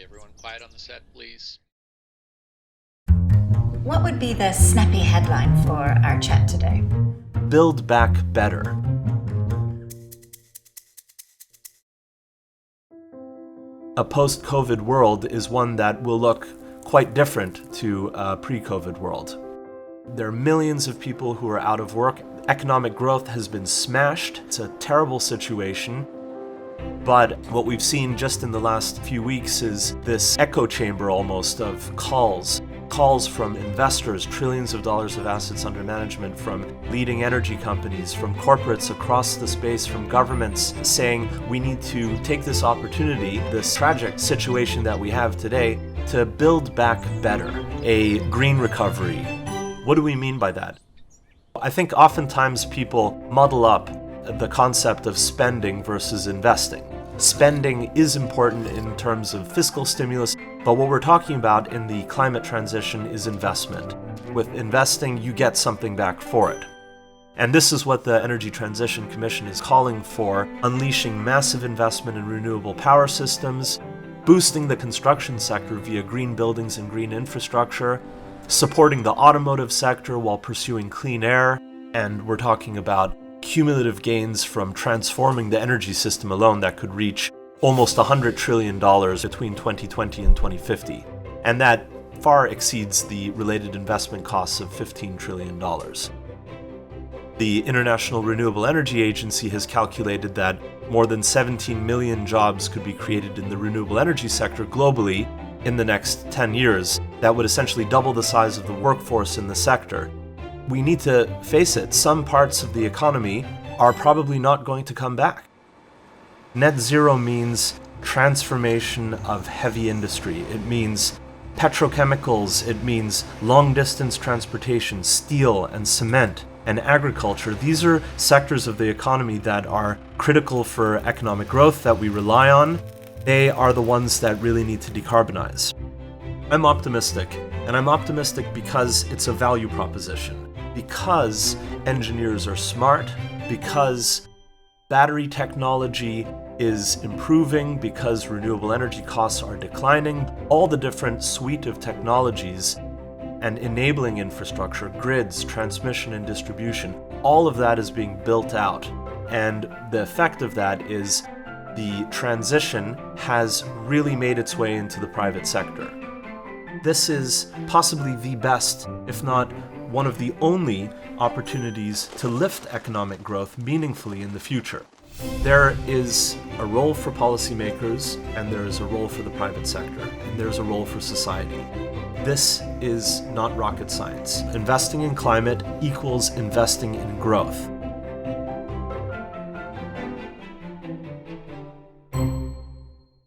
Okay, everyone quiet on the set, please. What would be the snappy headline for our chat today? Build back better. A post-COVID world is one that will look quite different to a pre-COVID world. There are millions of people who are out of work. Economic growth has been smashed. It's a terrible situation. But what we've seen just in the last few weeks is this echo chamber almost of calls from investors, trillions of dollars of assets under management, from leading energy companies, from corporates across the space, from governments, saying we need to take this opportunity, this tragic situation that we have today, to build back better, a green recovery. What do we mean by that? I think oftentimes people muddle up the concept of spending versus investing. Spending is important in terms of fiscal stimulus, but what we're talking about in the climate transition is investment. With investing, you get something back for it. And this is what the Energy Transition Commission is calling for, unleashing massive investment in renewable power systems, boosting the construction sector via green buildings and green infrastructure, supporting the automotive sector while pursuing clean air, and we're talking about cumulative gains from transforming the energy system alone that could reach almost $100 trillion between 2020 and 2050. And that far exceeds the related investment costs of $15 trillion. The International Renewable Energy Agency has calculated that more than 17 million jobs could be created in the renewable energy sector globally in the next 10 years. That would essentially double the size of the workforce in the sector. We need to face it, some parts of the economy are probably not going to come back. Net zero means transformation of heavy industry. It means petrochemicals, it means long-distance transportation, steel and cement and agriculture. These are sectors of the economy that are critical for economic growth that we rely on. They are the ones that really need to decarbonize. I'm optimistic, and I'm optimistic because it's a value proposition. Because engineers are smart, because battery technology is improving, because renewable energy costs are declining, all the different suite of technologies and enabling infrastructure, grids, transmission and distribution, all of that is being built out. And the effect of that is the transition has really made its way into the private sector. This is possibly the best, if not one of the only opportunities to lift economic growth meaningfully in the future. There is a role for policymakers, and there is a role for the private sector, and there's a role for society. This is not rocket science. Investing in climate equals investing in growth.